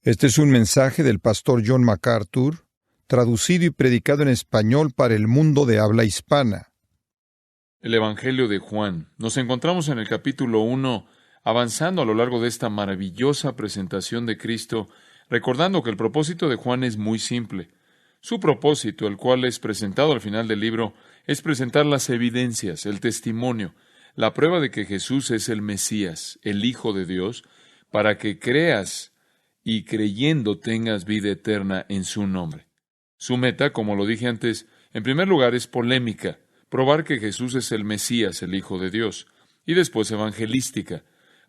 Este es un mensaje del pastor John MacArthur, traducido y predicado en español para el mundo de habla hispana. El Evangelio de Juan. Nos encontramos en el capítulo 1, avanzando a lo largo de esta maravillosa presentación de Cristo, recordando que el propósito de Juan es muy simple. Su propósito, el cual es presentado al final del libro, es presentar las evidencias, el testimonio, la prueba de que Jesús es el Mesías, el Hijo de Dios, para que creas y creyendo tengas vida eterna en su nombre. Su meta, como lo dije antes, en primer lugar es polémica, probar que Jesús es el Mesías, el Hijo de Dios, y después evangelística,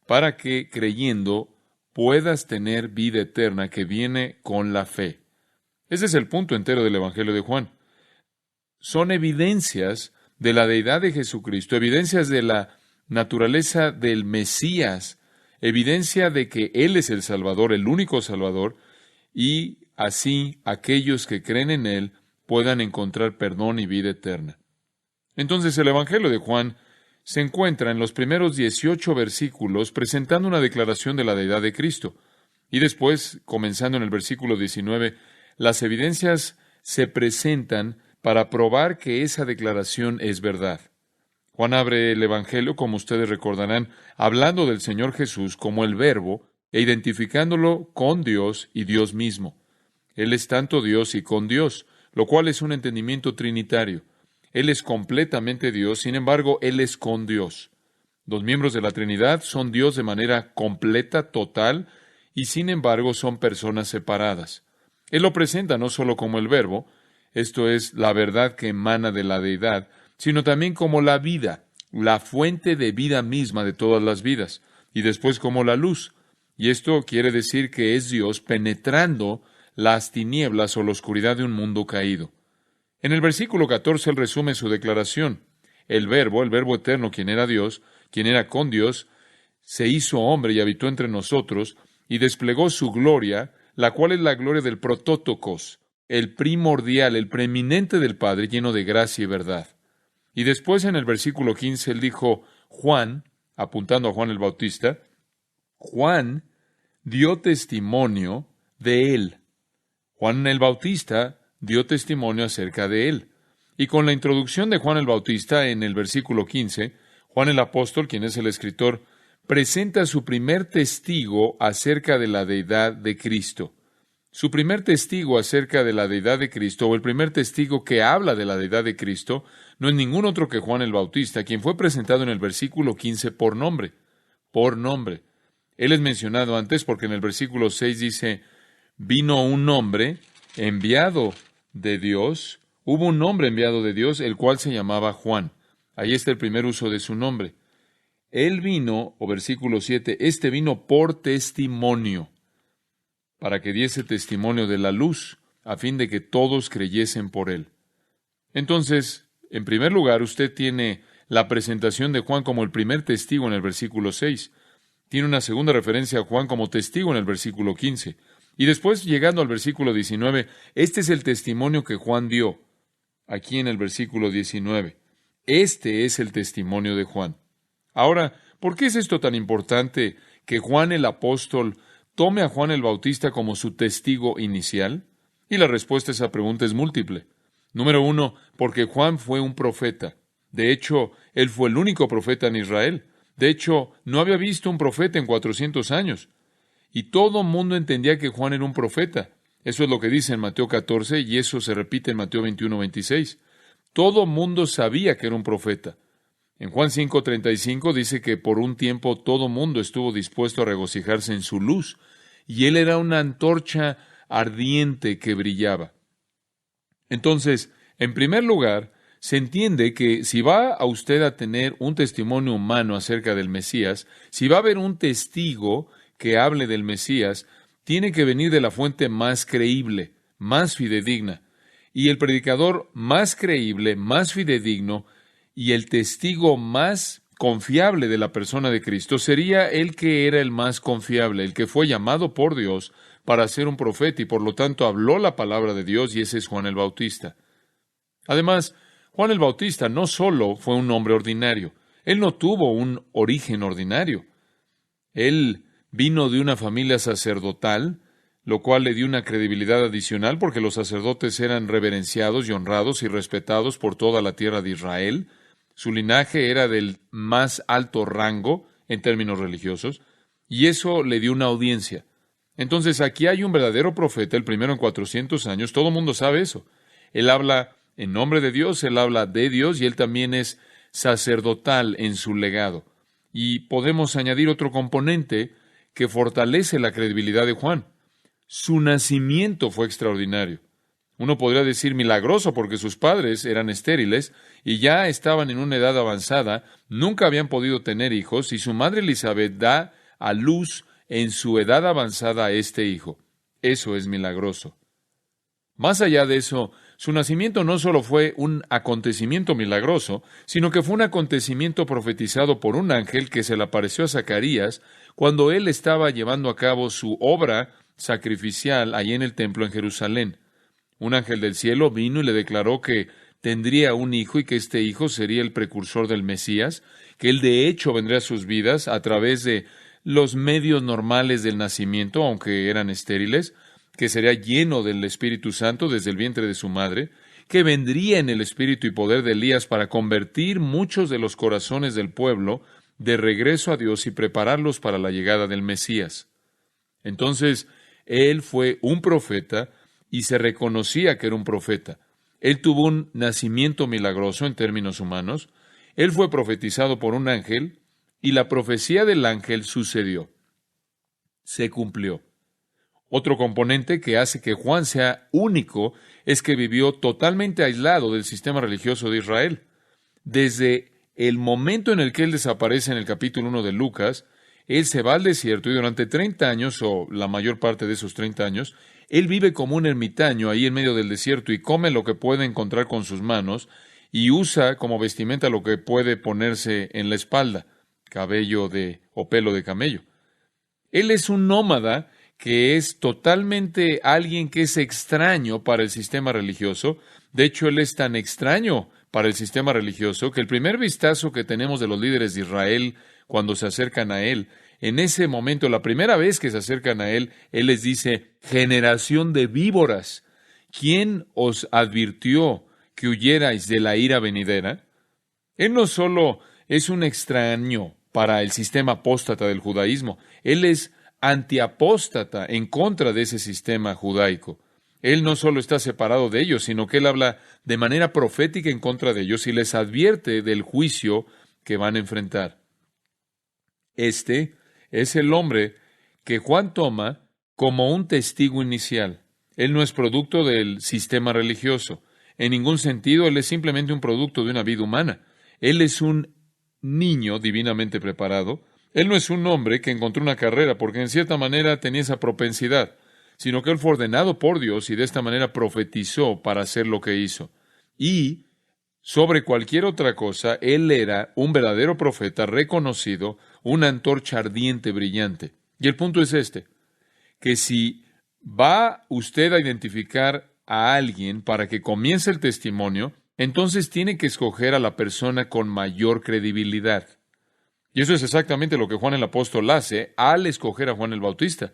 para que creyendo puedas tener vida eterna que viene con la fe. Ese es el punto entero del Evangelio de Juan. Son evidencias de la deidad de Jesucristo, evidencias de la naturaleza del Mesías, evidencia de que Él es el Salvador, el único Salvador, y así aquellos que creen en Él puedan encontrar perdón y vida eterna. Entonces el Evangelio de Juan se encuentra en los primeros 18 versículos presentando una declaración de la deidad de Cristo. Y después, comenzando en el versículo 19, las evidencias se presentan para probar que esa declaración es verdad. Juan abre el Evangelio, como ustedes recordarán, hablando del Señor Jesús como el Verbo e identificándolo con Dios y Dios mismo. Él es tanto Dios y con Dios, lo cual es un entendimiento trinitario. Él es completamente Dios, sin embargo, Él es con Dios. Los miembros de la Trinidad son Dios de manera completa, total, y sin embargo son personas separadas. Él lo presenta no solo como el Verbo, esto es, la verdad que emana de la deidad, sino también como la vida, la fuente de vida misma de todas las vidas, y después como la luz. Y esto quiere decir que es Dios penetrando las tinieblas o la oscuridad de un mundo caído. En el versículo 14 él resume su declaración. El Verbo eterno, quien era Dios, quien era con Dios, se hizo hombre y habitó entre nosotros, y desplegó su gloria, la cual es la gloria del protótokos, el primordial, el preeminente del Padre, lleno de gracia y verdad. Y después en el versículo 15 él dijo, Juan, apuntando a Juan el Bautista, Juan dio testimonio de él. Juan el Bautista dio testimonio acerca de él. Y con la introducción de Juan el Bautista en el versículo 15, Juan el apóstol, quien es el escritor, presenta su primer testigo acerca de la deidad de Cristo. Su primer testigo acerca de la deidad de Cristo, o el primer testigo que habla de la deidad de Cristo, no es ningún otro que Juan el Bautista, quien fue presentado en el versículo 15 por nombre. Por nombre. Él es mencionado antes porque en el versículo 6 dice, vino un hombre enviado de Dios, hubo un hombre enviado de Dios, el cual se llamaba Juan. Ahí está el primer uso de su nombre. Él vino, o versículo 7, vino por testimonio, para que diese testimonio de la luz, a fin de que todos creyesen por él. Entonces, en primer lugar, usted tiene la presentación de Juan como el primer testigo en el versículo 6. Tiene una segunda referencia a Juan como testigo en el versículo 15. Y después, llegando al versículo 19, este es el testimonio que Juan dio, aquí en el versículo 19. Este es el testimonio de Juan. Ahora, ¿por qué es esto tan importante que Juan el apóstol tome a Juan el Bautista como su testigo inicial? Y la respuesta a esa pregunta es múltiple. Número 1, porque Juan fue un profeta. De hecho, él fue el único profeta en Israel. De hecho, no había visto un profeta en 400 años. Y todo mundo entendía que Juan era un profeta. Eso es lo que dice en Mateo 14, y eso se repite en Mateo 21:26. Todo mundo sabía que era un profeta. En Juan 5:35 dice que por un tiempo todo mundo estuvo dispuesto a regocijarse en su luz, y él era una antorcha ardiente que brillaba. Entonces, en primer lugar, se entiende que si va a usted a tener un testimonio humano acerca del Mesías, si va a haber un testigo que hable del Mesías, tiene que venir de la fuente más creíble, más fidedigna. Y el predicador más creíble, más fidedigno, y el testigo más confiable de la persona de Cristo sería el que era el más confiable, el que fue llamado por Dios para ser un profeta y por lo tanto habló la palabra de Dios, y ese es Juan el Bautista. Además, Juan el Bautista no solo fue un hombre ordinario, él no tuvo un origen ordinario. Él vino de una familia sacerdotal, lo cual le dio una credibilidad adicional porque los sacerdotes eran reverenciados y honrados y respetados por toda la tierra de Israel. Su linaje era del más alto rango en términos religiosos, y eso le dio una audiencia. Entonces, aquí hay un verdadero profeta, el primero en 400 años, todo el mundo sabe eso. Él habla en nombre de Dios, él habla de Dios, y él también es sacerdotal en su legado. Y podemos añadir otro componente que fortalece la credibilidad de Juan. Su nacimiento fue extraordinario. Uno podría decir milagroso porque sus padres eran estériles y ya estaban en una edad avanzada, nunca habían podido tener hijos, y su madre Elizabeth da a luz en su edad avanzada a este hijo. Eso es milagroso. Más allá de eso, su nacimiento no solo fue un acontecimiento milagroso, sino que fue un acontecimiento profetizado por un ángel que se le apareció a Zacarías cuando él estaba llevando a cabo su obra sacrificial allí en el templo en Jerusalén. Un ángel del cielo vino y le declaró que tendría un hijo y que este hijo sería el precursor del Mesías, que él de hecho vendría a sus vidas a través de los medios normales del nacimiento, aunque eran estériles, que sería lleno del Espíritu Santo desde el vientre de su madre, que vendría en el espíritu y poder de Elías para convertir muchos de los corazones del pueblo de regreso a Dios y prepararlos para la llegada del Mesías. Entonces, él fue un profeta y se reconocía que era un profeta. Él tuvo un nacimiento milagroso en términos humanos. Él fue profetizado por un ángel y la profecía del ángel sucedió. Se cumplió. Otro componente que hace que Juan sea único es que vivió totalmente aislado del sistema religioso de Israel. Desde el momento en el que él desaparece en el capítulo 1 de Lucas, él se va al desierto y durante 30 años, o la mayor parte de esos 30 años, él vive como un ermitaño ahí en medio del desierto y come lo que puede encontrar con sus manos y usa como vestimenta lo que puede ponerse en la espalda, cabello o pelo de camello. Él es un nómada que es totalmente alguien que es extraño para el sistema religioso. De hecho, él es tan extraño para el sistema religioso que el primer vistazo que tenemos de los líderes de Israel cuando se acercan a él, en ese momento, la primera vez que se acercan a él les dice, generación de víboras, ¿quién os advirtió que huyerais de la ira venidera? Él no solo es un extraño para el sistema apóstata del judaísmo, él es antiapóstata en contra de ese sistema judaico. Él no solo está separado de ellos, sino que él habla de manera profética en contra de ellos y les advierte del juicio que van a enfrentar. Este es el hombre que Juan toma como un testigo inicial. Él no es producto del sistema religioso. En ningún sentido, él es simplemente un producto de una vida humana. Él es un niño divinamente preparado. Él no es un hombre que encontró una carrera porque en cierta manera tenía esa propensidad, sino que él fue ordenado por Dios y de esta manera profetizó para hacer lo que hizo. Y sobre cualquier otra cosa, él era un verdadero profeta reconocido, una antorcha ardiente, brillante. Y el punto es este, que si va usted a identificar a alguien para que comience el testimonio, entonces tiene que escoger a la persona con mayor credibilidad. Y eso es exactamente lo que Juan el Apóstol hace al escoger a Juan el Bautista.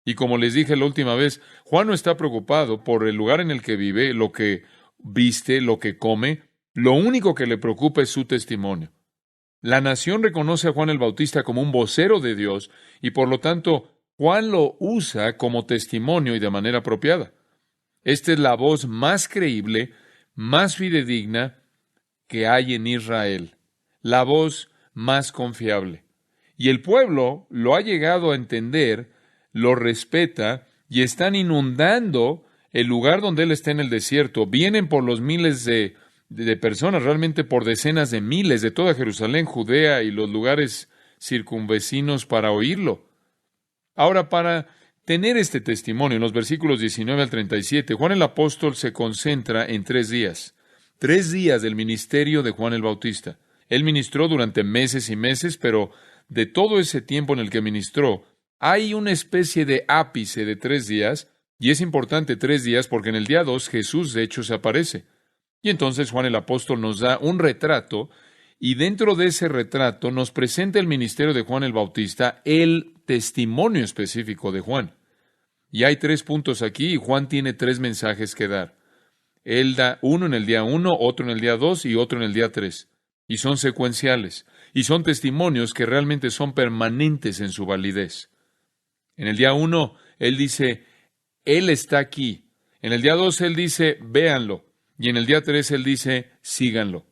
Y como les dije la última vez, Juan no está preocupado por el lugar en el que vive, lo que viste, lo que come. Lo único que le preocupa es su testimonio. La nación reconoce a Juan el Bautista como un vocero de Dios y por lo tanto Juan lo usa como testimonio y de manera apropiada. Esta es la voz más creíble, más fidedigna que hay en Israel. La voz más confiable. Y el pueblo lo ha llegado a entender, lo respeta y están inundando el lugar donde él está en el desierto. Vienen por los miles de personas, realmente por decenas de miles de toda Jerusalén, Judea y los lugares circunvecinos para oírlo. Ahora, para tener este testimonio, en los versículos 19 al 37, Juan el Apóstol se concentra en 3 días. 3 días del ministerio de Juan el Bautista. Él ministró durante meses y meses, pero de todo ese tiempo en el que ministró, hay una especie de ápice de 3 días, y es importante 3 días porque en el día 2 Jesús de hecho se aparece. Y entonces Juan el Apóstol nos da un retrato, y dentro de ese retrato nos presenta el ministerio de Juan el Bautista, el testimonio específico de Juan. Y hay 3 puntos aquí, y Juan tiene 3 mensajes que dar. Él da uno en el día 1, otro en el día 2 y otro en el día 3. Y son secuenciales. Y son testimonios que realmente son permanentes en su validez. En el día 1, Él dice, Él está aquí. En el día 2, Él dice, véanlo. Y en el día 3, Él dice, síganlo.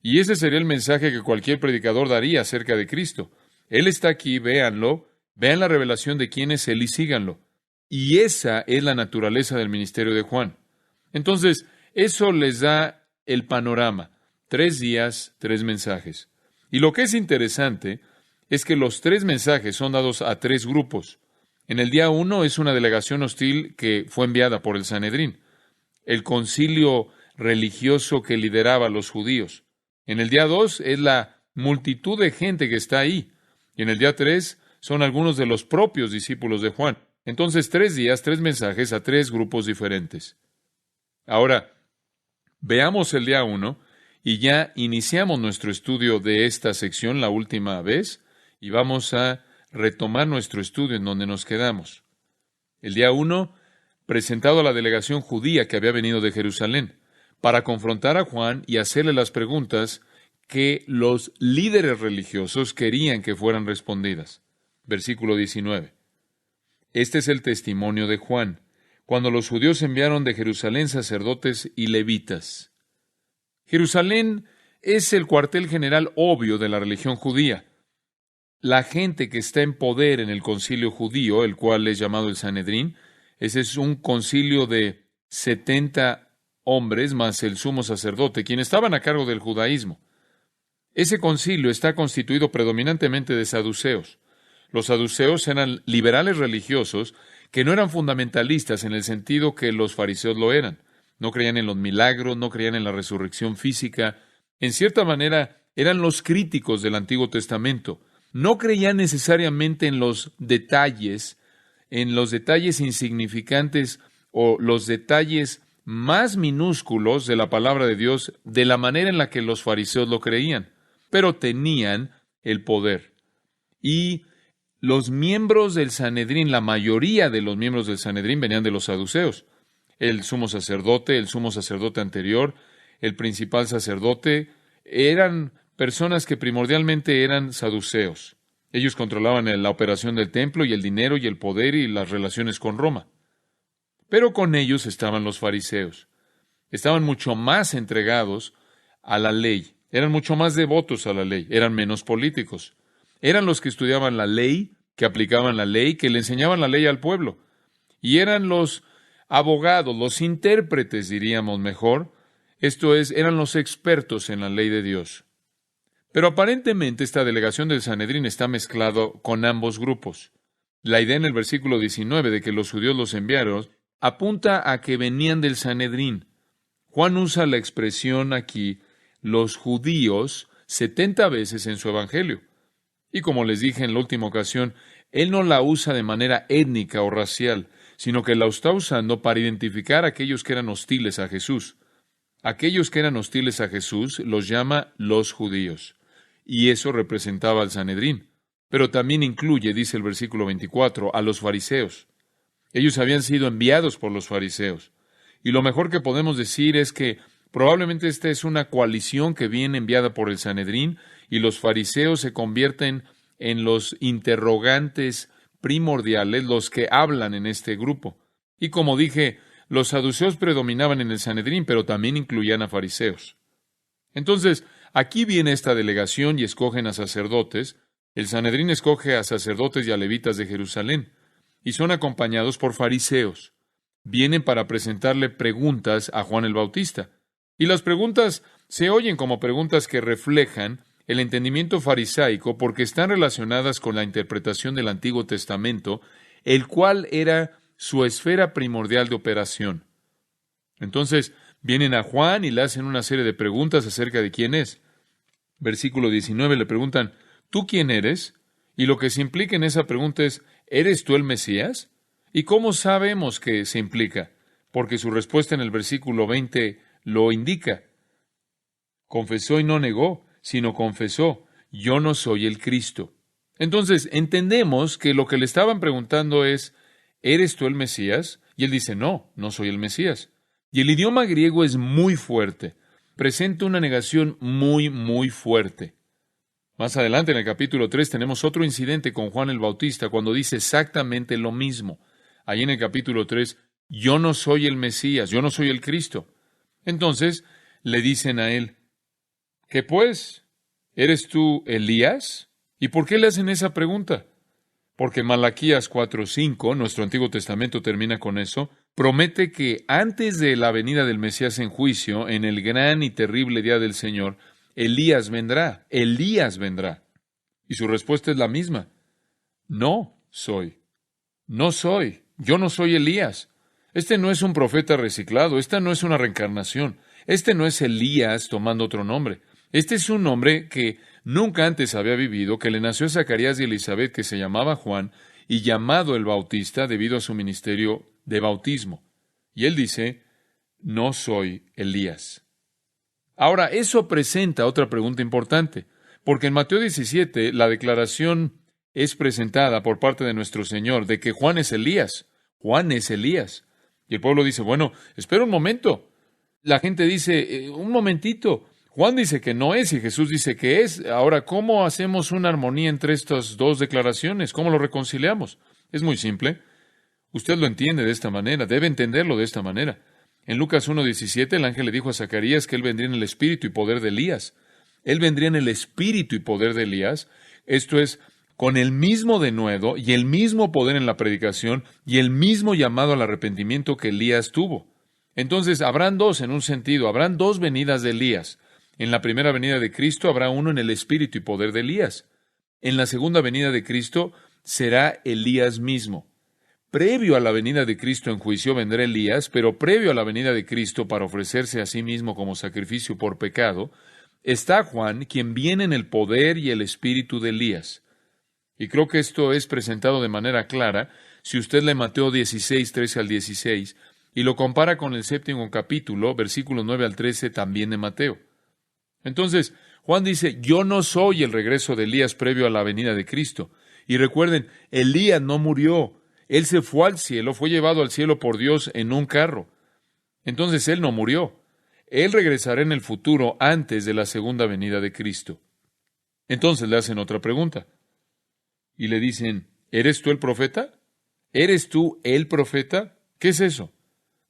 Y ese sería el mensaje que cualquier predicador daría acerca de Cristo. Él está aquí, véanlo, vean la revelación de quién es Él y síganlo. Y esa es la naturaleza del ministerio de Juan. Entonces, eso les da el panorama. 3 días, 3 mensajes. Y lo que es interesante es que los 3 mensajes son dados a 3 grupos. En el día 1 es una delegación hostil que fue enviada por el Sanedrín, el concilio religioso que lideraba a los judíos. En el día 2 es la multitud de gente que está ahí. Y en el día 3 son algunos de los propios discípulos de Juan. Entonces, 3 días, 3 mensajes a 3 grupos diferentes. Ahora, veamos el día 1 y ya iniciamos nuestro estudio de esta sección la última vez y vamos a retomar nuestro estudio en donde nos quedamos. El día 1, presentado a la delegación judía que había venido de Jerusalén, para confrontar a Juan y hacerle las preguntas que los líderes religiosos querían que fueran respondidas. Versículo 19. Este es el testimonio de Juan, cuando los judíos enviaron de Jerusalén sacerdotes y levitas. Jerusalén es el cuartel general obvio de la religión judía. La gente que está en poder en el concilio judío, el cual es llamado el Sanedrín, ese es un concilio de 70 hombres más el sumo sacerdote, quienes estaban a cargo del judaísmo. Ese concilio está constituido predominantemente de saduceos. Los saduceos eran liberales religiosos que no eran fundamentalistas en el sentido que los fariseos lo eran. No creían en los milagros, no creían en la resurrección física. En cierta manera, eran los críticos del Antiguo Testamento. No creían necesariamente en los detalles insignificantes o los detalles más minúsculos de la palabra de Dios de la manera en la que los fariseos lo creían, pero tenían el poder. Y los miembros del Sanedrín, la mayoría de los miembros del Sanedrín venían de los saduceos. El sumo sacerdote anterior, el principal sacerdote, eran personas que primordialmente eran saduceos. Ellos controlaban la operación del templo y el dinero y el poder y las relaciones con Roma. Pero con ellos estaban los fariseos. Estaban mucho más entregados a la ley. Eran mucho más devotos a la ley. Eran menos políticos. Eran los que estudiaban la ley, que aplicaban la ley, que le enseñaban la ley al pueblo. Y eran los abogados, los intérpretes, diríamos mejor. Esto es, eran los expertos en la ley de Dios. Pero aparentemente esta delegación del Sanedrín está mezclado con ambos grupos. La idea en el versículo 19 de que los judíos los enviaron apunta a que venían del Sanedrín. Juan usa la expresión aquí, los judíos, 70 veces en su evangelio. Y como les dije en la última ocasión, él no la usa de manera étnica o racial, sino que la está usando para identificar a aquellos que eran hostiles a Jesús. Aquellos que eran hostiles a Jesús los llama los judíos. Y eso representaba al Sanedrín. Pero también incluye, dice el versículo 24, a los fariseos. Ellos habían sido enviados por los fariseos. Y lo mejor que podemos decir es que probablemente esta es una coalición que viene enviada por el Sanedrín y los fariseos se convierten en los interrogantes primordiales, los que hablan en este grupo. Y como dije, los saduceos predominaban en el Sanedrín, pero también incluían a fariseos. Entonces, aquí viene esta delegación y escogen a sacerdotes. El Sanedrín escoge a sacerdotes y a levitas de Jerusalén, y son acompañados por fariseos. Vienen para presentarle preguntas a Juan el Bautista. Y las preguntas se oyen como preguntas que reflejan el entendimiento farisaico porque están relacionadas con la interpretación del Antiguo Testamento, el cual era su esfera primordial de operación. Entonces, vienen a Juan y le hacen una serie de preguntas acerca de quién es. Versículo 19 le preguntan, ¿tú quién eres? Y lo que se implica en esa pregunta es, ¿eres tú el Mesías? ¿Y cómo sabemos que se implica? Porque su respuesta en el versículo 20 lo indica. Confesó y no negó, sino confesó, yo no soy el Cristo. Entonces, entendemos que lo que le estaban preguntando es, ¿eres tú el Mesías? Y él dice, no, no soy el Mesías. Y el idioma griego es muy fuerte. Presenta una negación muy, muy fuerte. Más adelante, en el capítulo 3, tenemos otro incidente con Juan el Bautista, cuando dice exactamente lo mismo. Ahí en el capítulo 3, yo no soy el Mesías, yo no soy el Cristo. Entonces, le dicen a él, ¿qué pues? ¿Eres tú Elías? ¿Y por qué le hacen esa pregunta? Porque Malaquías 4:5, nuestro Antiguo Testamento termina con eso, promete que antes de la venida del Mesías en juicio, en el gran y terrible día del Señor, Elías vendrá. Y su respuesta es la misma. No soy. No soy. Yo no soy Elías. Este no es un profeta reciclado. Esta no es una reencarnación. Este no es Elías tomando otro nombre. Este es un hombre que nunca antes había vivido, que le nació a Zacarías y Elizabeth, que se llamaba Juan, y llamado el Bautista debido a su ministerio de bautismo. Y él dice, no soy Elías. Ahora, eso presenta otra pregunta importante, porque en Mateo 17 la declaración es presentada por parte de nuestro Señor de que Juan es Elías. Juan es Elías. Y el pueblo dice, bueno, espera un momento. La gente dice, un momentito. Juan dice que no es y Jesús dice que es. Ahora, ¿cómo hacemos una armonía entre estas dos declaraciones? ¿Cómo lo reconciliamos? Es muy simple. Usted lo entiende de esta manera, debe entenderlo de esta manera. En Lucas 1:17 el ángel le dijo a Zacarías que él vendría en el espíritu y poder de Elías. Él vendría en el espíritu y poder de Elías, esto es, con el mismo denuedo y el mismo poder en la predicación y el mismo llamado al arrepentimiento que Elías tuvo. Entonces, habrán dos en un sentido, habrán dos venidas de Elías. En la primera venida de Cristo habrá uno en el espíritu y poder de Elías. En la segunda venida de Cristo será Elías mismo. Previo a la venida de Cristo en juicio vendrá Elías, pero previo a la venida de Cristo para ofrecerse a sí mismo como sacrificio por pecado, está Juan, quien viene en el poder y el espíritu de Elías. Y creo que esto es presentado de manera clara si usted lee Mateo 16, 13 al 16, y lo compara con el 7º capítulo, versículos 9 al 13, también de Mateo. Entonces, Juan dice, yo no soy el regreso de Elías previo a la venida de Cristo. Y recuerden, Elías no murió. Él se fue al cielo, fue llevado al cielo por Dios en un carro. Entonces, él no murió. Él regresará en el futuro antes de la segunda venida de Cristo. Entonces le hacen otra pregunta. Y le dicen, ¿eres tú el profeta? ¿Eres tú el profeta? ¿Qué es eso?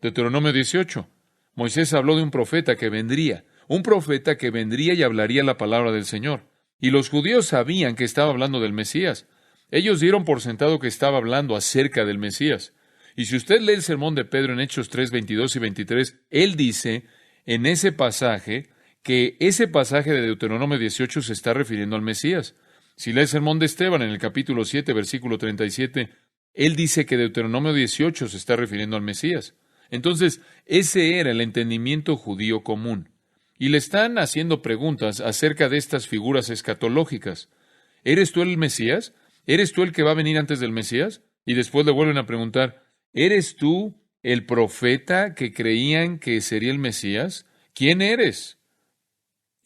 Deuteronomio 18. Moisés habló de un profeta que vendría y hablaría la palabra del Señor. Y los judíos sabían que estaba hablando del Mesías. Ellos dieron por sentado que estaba hablando acerca del Mesías. Y si usted lee el sermón de Pedro en Hechos 3, 22 y 23, él dice en ese pasaje que ese pasaje de Deuteronomio 18 se está refiriendo al Mesías. Si lee el sermón de Esteban en el capítulo 7, versículo 37, él dice que Deuteronomio 18 se está refiriendo al Mesías. Entonces, ese era el entendimiento judío común. Y le están haciendo preguntas acerca de estas figuras escatológicas. ¿Eres tú el Mesías? ¿Eres tú el que va a venir antes del Mesías? Y después le vuelven a preguntar, ¿eres tú el profeta que creían que sería el Mesías? ¿Quién eres?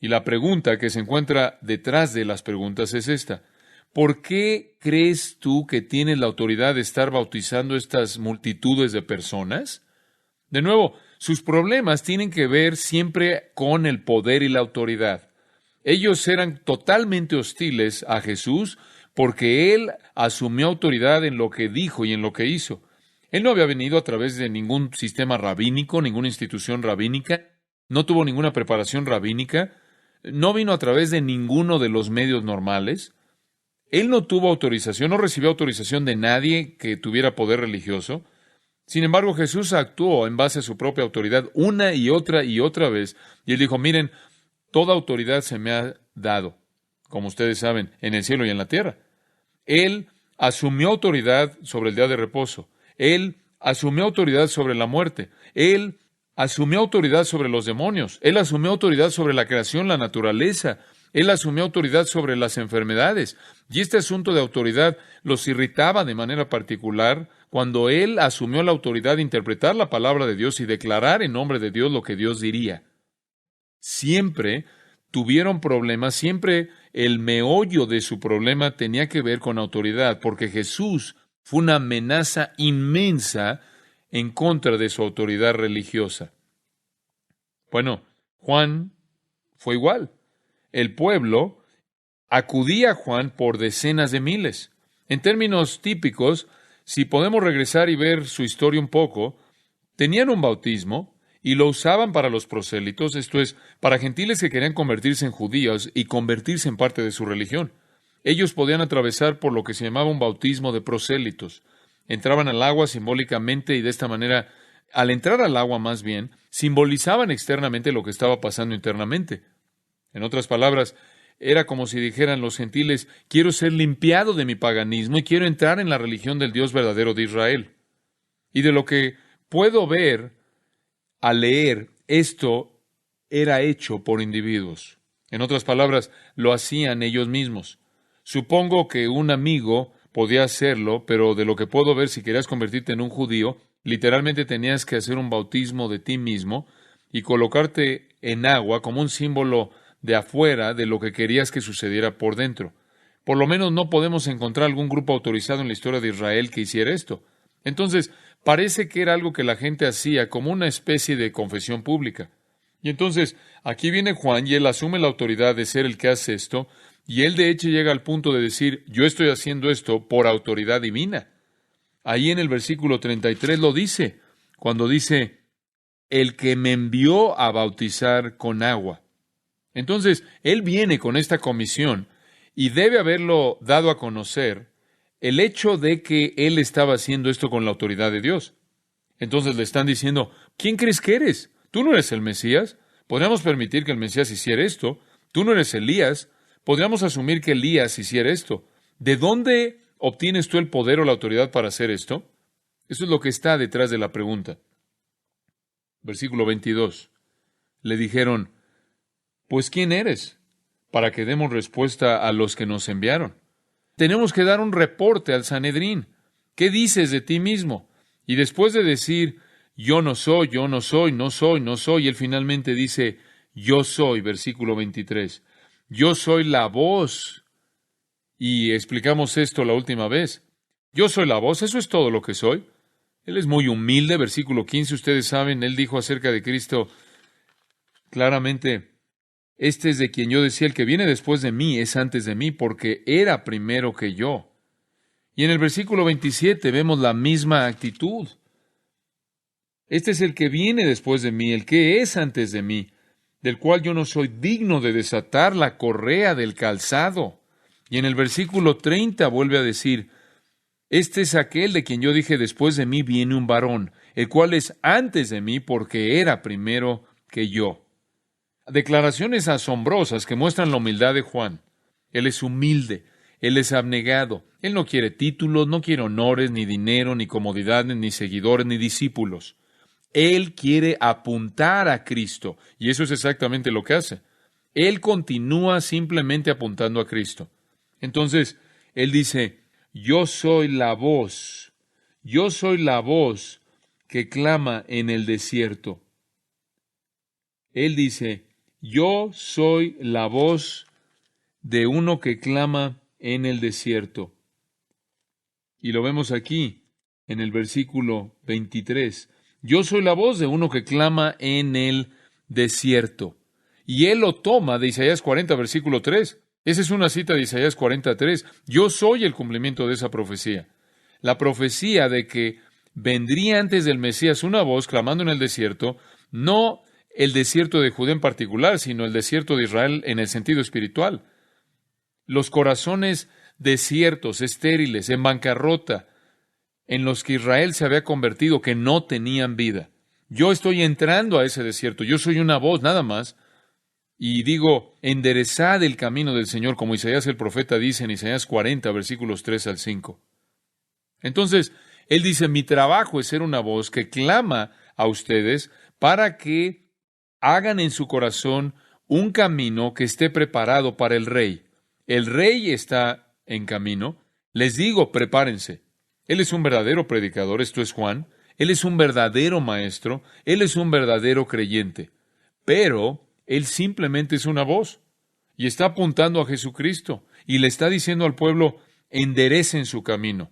Y la pregunta que se encuentra detrás de las preguntas es esta. ¿Por qué crees tú que tienes la autoridad de estar bautizando estas multitudes de personas? De nuevo, sus problemas tienen que ver siempre con el poder y la autoridad. Ellos eran totalmente hostiles a Jesús porque Él asumió autoridad en lo que dijo y en lo que hizo. Él no había venido a través de ningún sistema rabínico, ninguna institución rabínica, no tuvo ninguna preparación rabínica, no vino a través de ninguno de los medios normales. Él no tuvo autorización, no recibió autorización de nadie que tuviera poder religioso. Sin embargo, Jesús actuó en base a su propia autoridad una y otra vez. Y Él dijo, miren, toda autoridad se me ha dado, como ustedes saben, en el cielo y en la tierra. Él asumió autoridad sobre el día de reposo. Él asumió autoridad sobre la muerte. Él asumió autoridad sobre los demonios. Él asumió autoridad sobre la creación, la naturaleza. Él asumió autoridad sobre las enfermedades. Y este asunto de autoridad los irritaba de manera particular cuando Él asumió la autoridad de interpretar la palabra de Dios y declarar en nombre de Dios lo que Dios diría. Siempre tuvieron problemas, siempre el meollo de su problema tenía que ver con autoridad, porque Jesús Fue una amenaza inmensa en contra de su autoridad religiosa. Bueno, Juan fue igual. El pueblo acudía a Juan por decenas de miles. En términos típicos, si podemos regresar y ver su historia un poco, tenían un bautismo y lo usaban para los prosélitos, esto es, para gentiles que querían convertirse en judíos y convertirse en parte de su religión. Ellos podían atravesar por lo que se llamaba un bautismo de prosélitos. Entraban al agua simbólicamente y de esta manera, al entrar al agua más bien, simbolizaban externamente lo que estaba pasando internamente. En otras palabras, era como si dijeran los gentiles, quiero ser limpiado de mi paganismo y quiero entrar en la religión del Dios verdadero de Israel. Y de lo que puedo ver al leer, esto era hecho por individuos. En otras palabras, lo hacían ellos mismos. Supongo que un amigo podía hacerlo, pero de lo que puedo ver, si querías convertirte en un judío, literalmente tenías que hacer un bautismo de ti mismo y colocarte en agua como un símbolo de afuera de lo que querías que sucediera por dentro. Por lo menos no podemos encontrar algún grupo autorizado en la historia de Israel que hiciera esto. Entonces, parece que era algo que la gente hacía como una especie de confesión pública. Y entonces, aquí viene Juan y él asume la autoridad de ser el que hace esto, y él de hecho llega al punto de decir, yo estoy haciendo esto por autoridad divina. Ahí en el versículo 33 lo dice, cuando dice, el que me envió a bautizar con agua. Entonces, él viene con esta comisión y debe haberlo dado a conocer el hecho de que él estaba haciendo esto con la autoridad de Dios. Entonces le están diciendo, ¿quién crees que eres? Tú no eres el Mesías. Podríamos permitir que el Mesías hiciera esto. Tú no eres Elías. Podríamos asumir que Elías hiciera esto. ¿De dónde obtienes tú el poder o la autoridad para hacer esto? Eso es lo que está detrás de la pregunta. Versículo 22. Le dijeron, pues ¿quién eres? Para que demos respuesta a los que nos enviaron. Tenemos que dar un reporte al Sanedrín. ¿Qué dices de ti mismo? Y después de decir, yo no soy, yo no soy, no soy, no soy, él finalmente dice, yo soy, versículo 23. Yo soy la voz. Y explicamos esto la última vez. Yo soy la voz, eso es todo lo que soy. Él es muy humilde, versículo 15, ustedes saben, él dijo acerca de Cristo claramente, este es de quien yo decía, el que viene después de mí es antes de mí, porque era primero que yo. Y en el versículo 27 vemos la misma actitud. Este es el que viene después de mí, el que es antes de mí, del cual yo no soy digno de desatar la correa del calzado. Y en el versículo 30 vuelve a decir, este es aquel de quien yo dije, después de mí viene un varón, el cual es antes de mí, porque era primero que yo. Declaraciones asombrosas que muestran la humildad de Juan. Él es humilde, él es abnegado, él no quiere títulos, no quiere honores, ni dinero, ni comodidades, ni seguidores, ni discípulos. Él quiere apuntar a Cristo, y eso es exactamente lo que hace. Él continúa simplemente apuntando a Cristo. Entonces, él dice, yo soy la voz que clama en el desierto. Él dice, yo soy la voz de uno que clama en el desierto. Y lo vemos aquí, en el versículo 23. Yo soy la voz de uno que clama en el desierto. Y él lo toma de Isaías 40, versículo 3. Esa es una cita de Isaías 43. Yo soy el cumplimiento de esa profecía. La profecía de que vendría antes del Mesías una voz clamando en el desierto, no el desierto de Judea en particular, sino el desierto de Israel en el sentido espiritual. Los corazones desiertos, estériles, en bancarrota, en los que Israel se había convertido, que no tenían vida. Yo estoy entrando a ese desierto, yo soy una voz nada más, y digo, enderezad el camino del Señor, como Isaías el profeta dice en Isaías 40, versículos 3 al 5. Entonces, él dice, mi trabajo es ser una voz que clama a ustedes para que hagan en su corazón un camino que esté preparado para el rey. El rey está en camino. Les digo, prepárense. Él es un verdadero predicador, esto es Juan. Él es un verdadero maestro. Él es un verdadero creyente. Pero él simplemente es una voz. Y está apuntando a Jesucristo. Y le está diciendo al pueblo, enderecen su camino.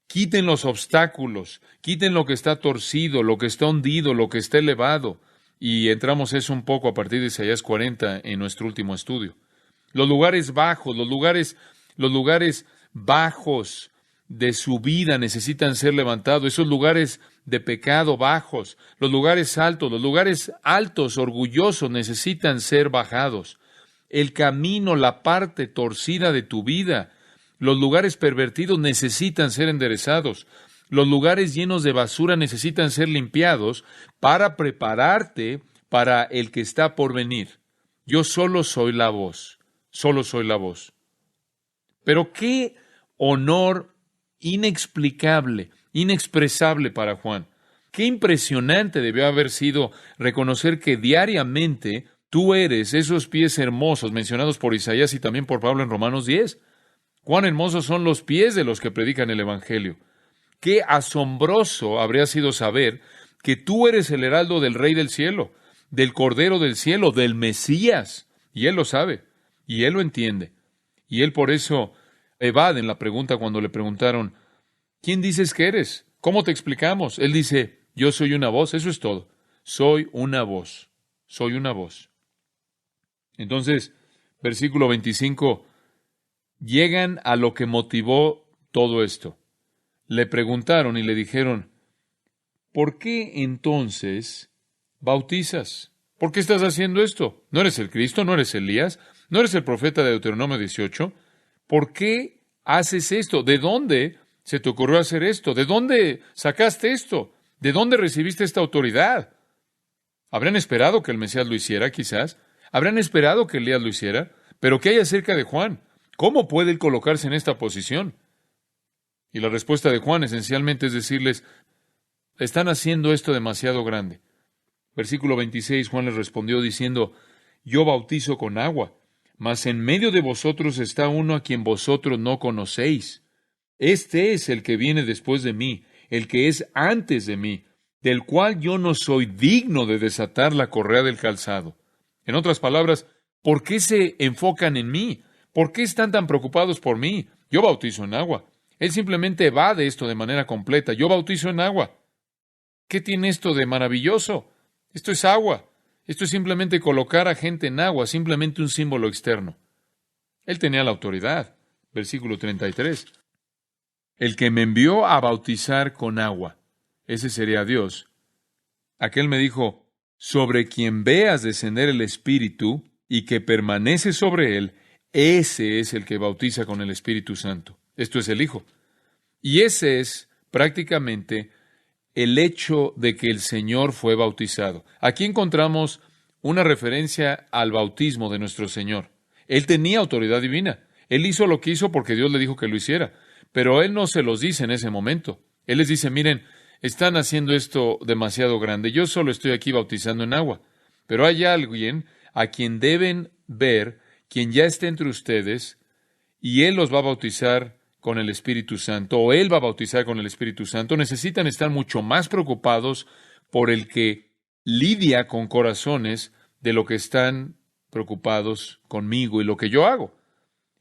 Quiten los obstáculos, quiten lo que está torcido, lo que está hundido, lo que está elevado. Y entramos eso un poco a partir de Isaías 40 en nuestro último estudio. Los lugares bajos, los lugares bajos de su vida necesitan ser levantados. Esos lugares de pecado bajos, los lugares altos, orgullosos, necesitan ser bajados. El camino, la parte torcida de tu vida, los lugares pervertidos necesitan ser enderezados. Los lugares llenos de basura necesitan ser limpiados para prepararte para el que está por venir. Yo solo soy la voz, solo soy la voz. Pero qué honor inexplicable, inexpresable para Juan. Qué impresionante debió haber sido reconocer que diariamente tú eres esos pies hermosos mencionados por Isaías y también por Pablo en Romanos 10. Cuán hermosos son los pies de los que predican el Evangelio. Qué asombroso habría sido saber que tú eres el heraldo del Rey del cielo, del Cordero del cielo, del Mesías. Y Él lo sabe, y Él lo entiende. Y Él por eso evade en la pregunta cuando le preguntaron, ¿quién dices que eres? ¿Cómo te explicamos? Él dice, yo soy una voz, eso es todo. Soy una voz, soy una voz. Entonces, versículo 25, llegan a lo que motivó todo esto. Le preguntaron y le dijeron, ¿por qué entonces bautizas? ¿Por qué estás haciendo esto? ¿No eres el Cristo? ¿No eres Elías? ¿No eres el profeta de Deuteronomio 18? ¿Por qué haces esto? ¿De dónde se te ocurrió hacer esto? ¿De dónde sacaste esto? ¿De dónde recibiste esta autoridad? ¿Habrían esperado que el Mesías lo hiciera, quizás? ¿Habrían esperado que Elías lo hiciera? ¿Pero qué hay acerca de Juan? ¿Cómo puede él colocarse en esta posición? Y la respuesta de Juan esencialmente es decirles, están haciendo esto demasiado grande. Versículo 26, Juan les respondió diciendo, yo bautizo con agua, mas en medio de vosotros está uno a quien vosotros no conocéis. Este es el que viene después de mí, el que es antes de mí, del cual yo no soy digno de desatar la correa del calzado. En otras palabras, ¿por qué se enfocan en mí? ¿Por qué están tan preocupados por mí? Yo bautizo en agua. Él simplemente evade esto de manera completa. Yo bautizo en agua. ¿Qué tiene esto de maravilloso? Esto es agua. Esto es simplemente colocar a gente en agua, simplemente un símbolo externo. Él tenía la autoridad. Versículo 33. El que me envió a bautizar con agua, ese sería Dios. Aquel me dijo, sobre quien veas descender el Espíritu y que permanece sobre él, ese es el que bautiza con el Espíritu Santo. Esto es el Hijo. Y ese es prácticamente el hecho de que el Señor fue bautizado. Aquí encontramos una referencia al bautismo de nuestro Señor. Él tenía autoridad divina. Él hizo lo que hizo porque Dios le dijo que lo hiciera. Pero Él no se los dice en ese momento. Él les dice, miren, están haciendo esto demasiado grande. Yo solo estoy aquí bautizando en agua. Pero hay alguien a quien deben ver, quien ya está entre ustedes, y Él los va a bautizar con el Espíritu Santo, o Él va a bautizar con el Espíritu Santo. Necesitan estar mucho más preocupados por el que lidia con corazones de lo que están preocupados conmigo y lo que yo hago.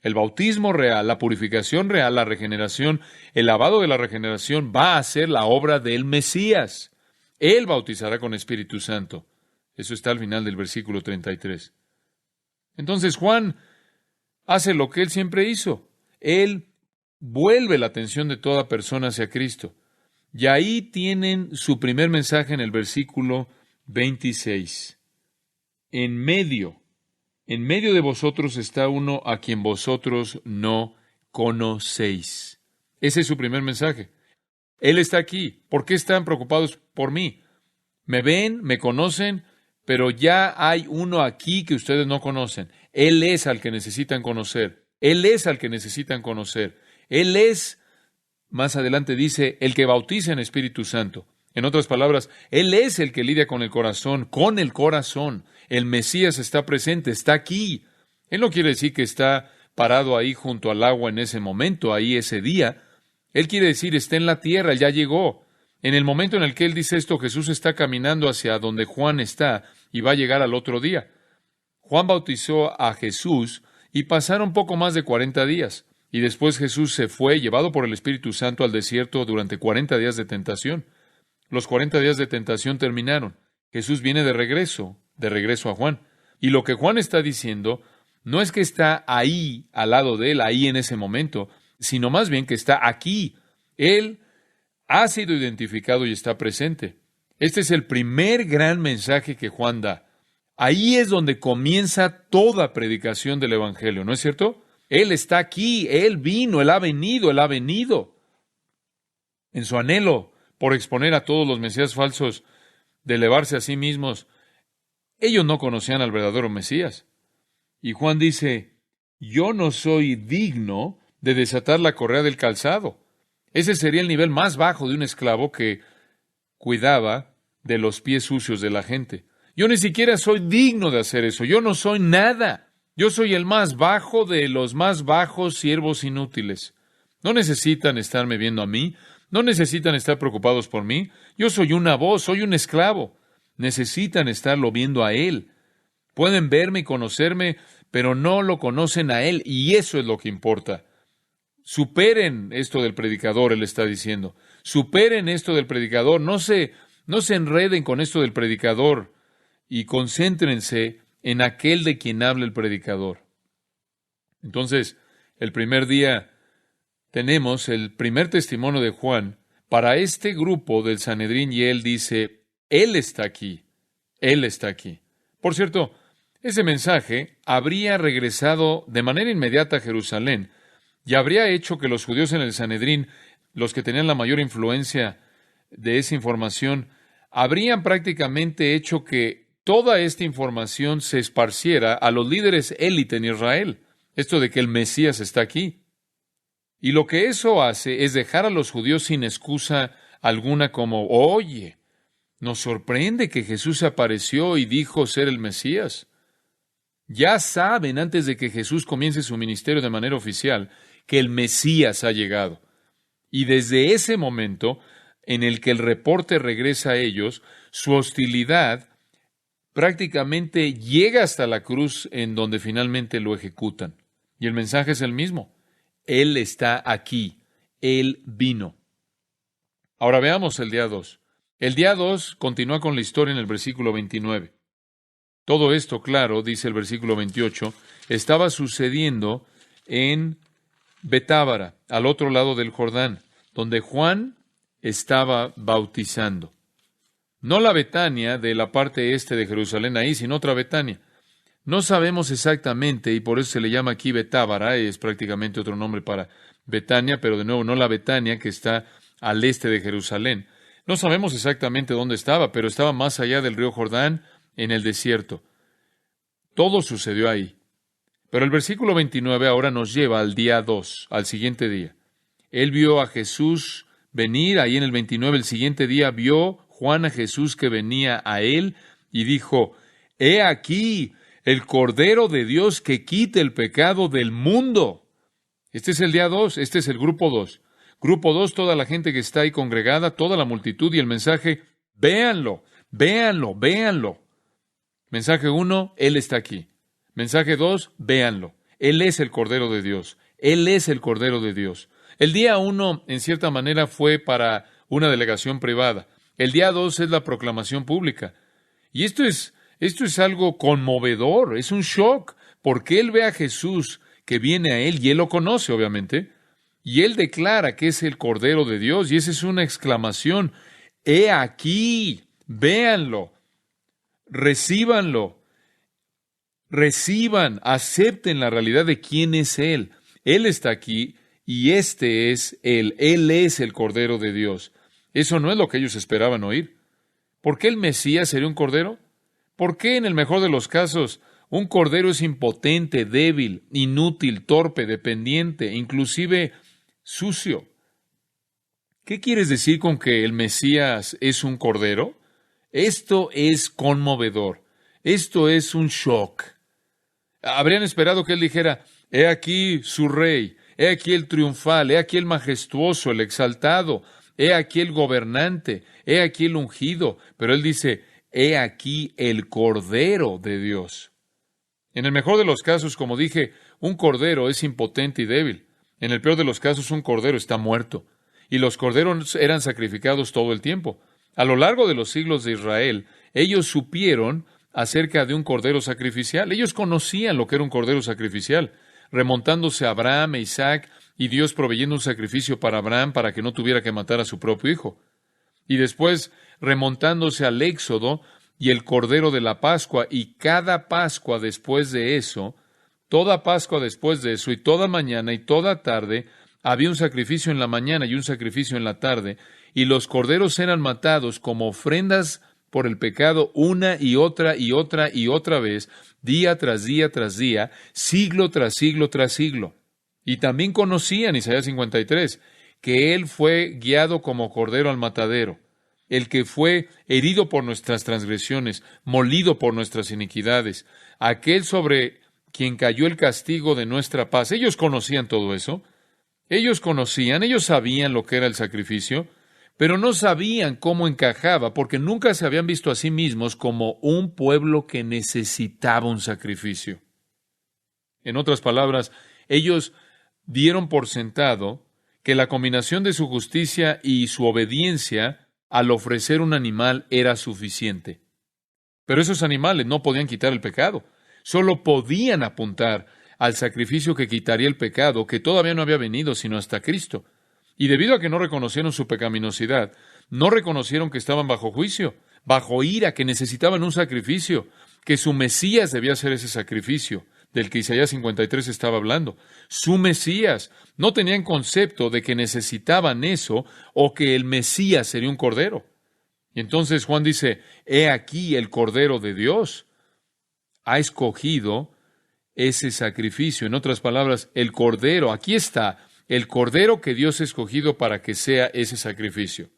El bautismo real, la purificación real, la regeneración, el lavado de la regeneración va a ser la obra del Mesías. Él bautizará con Espíritu Santo. Eso está al final del versículo 33. Entonces Juan hace lo que él siempre hizo. Él vuelve la atención de toda persona hacia Cristo. Y ahí tienen su primer mensaje en el versículo 26. En medio de vosotros está uno a quien vosotros no conocéis. Ese es su primer mensaje. Él está aquí. ¿Por qué están preocupados por mí? Me ven, me conocen, pero ya hay uno aquí que ustedes no conocen. Él es al que necesitan conocer. Él es al que necesitan conocer. Él es, más adelante dice, el que bautiza en Espíritu Santo. En otras palabras, Él es el que lidia con el corazón, con el corazón. El Mesías está presente, está aquí. Él no quiere decir que está parado ahí junto al agua en ese momento, ahí ese día. Él quiere decir, está en la tierra, ya llegó. En el momento en el que Él dice esto, Jesús está caminando hacia donde Juan está y va a llegar al otro día. Juan bautizó a Jesús y pasaron poco más de 40 días. Y después Jesús se fue, llevado por el Espíritu Santo, al desierto durante 40 días de tentación. Los 40 días de tentación terminaron. Jesús viene de regreso a Juan. Y lo que Juan está diciendo no es que está ahí, al lado de él, ahí en ese momento, sino más bien que está aquí. Él ha sido identificado y está presente. Este es el primer gran mensaje que Juan da. Ahí es donde comienza toda predicación del Evangelio, ¿no es cierto? Él está aquí, Él vino, Él ha venido. En su anhelo por exponer a todos los mesías falsos de elevarse a sí mismos, ellos no conocían al verdadero Mesías. Y Juan dice, yo no soy digno de desatar la correa del calzado. Ese sería el nivel más bajo de un esclavo que cuidaba de los pies sucios de la gente. Yo ni siquiera soy digno de hacer eso. Yo no soy nada. Yo soy el más bajo de los más bajos siervos inútiles. No necesitan estarme viendo a mí. No necesitan estar preocupados por mí. Yo soy una voz, soy un esclavo. Necesitan estarlo viendo a Él. Pueden verme y conocerme, pero no lo conocen a Él, y eso es lo que importa. Superen esto del predicador, Él está diciendo. Superen esto del predicador. No se enreden con esto del predicador y concéntrense en aquel de quien habla el predicador. Entonces, el primer día tenemos el primer testimonio de Juan para este grupo del Sanedrín y él dice, Él está aquí, Él está aquí. Por cierto, ese mensaje habría regresado de manera inmediata a Jerusalén y habría hecho que los judíos en el Sanedrín, los que tenían la mayor influencia de esa información, habrían prácticamente hecho que toda esta información se esparciera a los líderes élite en Israel. Esto de que el Mesías está aquí. Y lo que eso hace es dejar a los judíos sin excusa alguna como, oye, nos sorprende que Jesús se apareció y dijo ser el Mesías. Ya saben, antes de que Jesús comience su ministerio de manera oficial, que el Mesías ha llegado. Y desde ese momento en el que el reporte regresa a ellos, su hostilidad prácticamente llega hasta la cruz en donde finalmente lo ejecutan. Y el mensaje es el mismo. Él está aquí. Él vino. Ahora veamos el día 2. El día 2 continúa con la historia en el versículo 29. Todo esto, claro, dice el versículo 28, estaba sucediendo en Betábara, al otro lado del Jordán, donde Juan estaba bautizando. No la Betania de la parte este de Jerusalén ahí, sino otra Betania. No sabemos exactamente, y por eso se le llama aquí Betábara, es prácticamente otro nombre para Betania, pero de nuevo no la Betania que está al este de Jerusalén. No sabemos exactamente dónde estaba, pero estaba más allá del río Jordán, en el desierto. Todo sucedió ahí. Pero el versículo 29 ahora nos lleva al día 2, al siguiente día. Él vio a Jesús venir, ahí en el 29, el siguiente día vio Juan a Jesús que venía a él y dijo, «He aquí el Cordero de Dios que quita el pecado del mundo». Este es el día 2, este es el grupo 2. Grupo 2, toda la gente que está ahí congregada, toda la multitud y el mensaje, véanlo, véanlo, véanlo. Mensaje 1, Él está aquí. Mensaje 2, véanlo. Él es el Cordero de Dios. Él es el Cordero de Dios. El día 1, en cierta manera, fue para una delegación privada. El día 2 es la proclamación pública. Y esto es algo conmovedor, es un shock, porque él ve a Jesús que viene a él, y él lo conoce, obviamente, y él declara que es el Cordero de Dios, y esa es una exclamación. ¡He aquí! ¡Véanlo! ¡Recíbanlo! Reciban, acepten la realidad de quién es Él. Él está aquí y este es Él. Él es el Cordero de Dios. Eso no es lo que ellos esperaban oír. ¿Por qué el Mesías sería un cordero? ¿Por qué, en el mejor de los casos, un cordero es impotente, débil, inútil, torpe, dependiente, inclusive sucio? ¿Qué quieres decir con que el Mesías es un cordero? Esto es conmovedor. Esto es un shock. Habrían esperado que él dijera, he aquí su rey, he aquí el triunfal, he aquí el majestuoso, el exaltado, he aquí el gobernante, he aquí el ungido. Pero él dice, he aquí el Cordero de Dios. En el mejor de los casos, como dije, un cordero es impotente y débil. En el peor de los casos, un cordero está muerto, y los corderos eran sacrificados todo el tiempo. A lo largo de los siglos de Israel, ellos supieron acerca de un cordero sacrificial. Ellos conocían lo que era un cordero sacrificial, remontándose a Abraham e Isaac, y Dios proveyendo un sacrificio para Abraham para que no tuviera que matar a su propio hijo. Y después remontándose al Éxodo y el cordero de la Pascua, y cada Pascua después de eso, toda Pascua después de eso, y toda mañana y toda tarde, había un sacrificio en la mañana y un sacrificio en la tarde, y los corderos eran matados como ofrendas por el pecado una y otra y otra y otra vez, día tras día tras día, siglo tras siglo tras siglo. Y también conocían, Isaías 53, que Él fue guiado como cordero al matadero, el que fue herido por nuestras transgresiones, molido por nuestras iniquidades, aquel sobre quien cayó el castigo de nuestra paz. Ellos conocían todo eso. Ellos sabían lo que era el sacrificio, pero no sabían cómo encajaba, porque nunca se habían visto a sí mismos como un pueblo que necesitaba un sacrificio. En otras palabras, ellos dieron por sentado que la combinación de su justicia y su obediencia al ofrecer un animal era suficiente. Pero esos animales no podían quitar el pecado, solo podían apuntar al sacrificio que quitaría el pecado, que todavía no había venido sino hasta Cristo. Y debido a que no reconocieron su pecaminosidad, no reconocieron que estaban bajo juicio, bajo ira, que necesitaban un sacrificio, que su Mesías debía ser ese sacrificio del que Isaías 53 estaba hablando. Su Mesías. No tenían concepto de que necesitaban eso o que el Mesías sería un cordero. Y entonces Juan dice, he aquí el Cordero de Dios ha escogido ese sacrificio. En otras palabras, el Cordero, aquí está, el Cordero que Dios ha escogido para que sea ese sacrificio.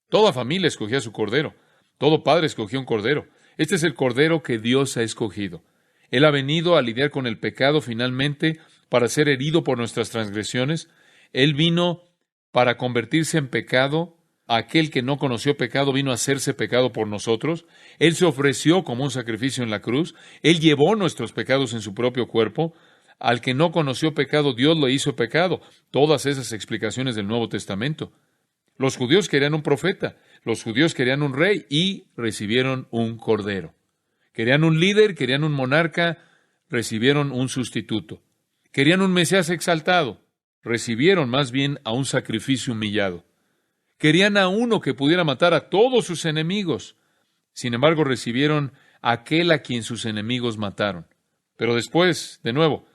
Toda familia escogía su Cordero. Todo padre escogió un Cordero. Este es el Cordero que Dios ha escogido. Él ha venido a lidiar con el pecado finalmente para ser herido por nuestras transgresiones. Él vino para convertirse en pecado. Aquel que no conoció pecado vino a hacerse pecado por nosotros. Él se ofreció como un sacrificio en la cruz. Él llevó nuestros pecados en su propio cuerpo. Al que no conoció pecado, Dios lo hizo pecado. Todas esas explicaciones del Nuevo Testamento. Los judíos querían un profeta. Los judíos querían un rey y recibieron un cordero. Querían un líder, querían un monarca, recibieron un sustituto. Querían un Mesías exaltado, recibieron más bien a un sacrificio humillado. Querían a uno que pudiera matar a todos sus enemigos. Sin embargo, recibieron a aquel a quien sus enemigos mataron. Pero después, de nuevo,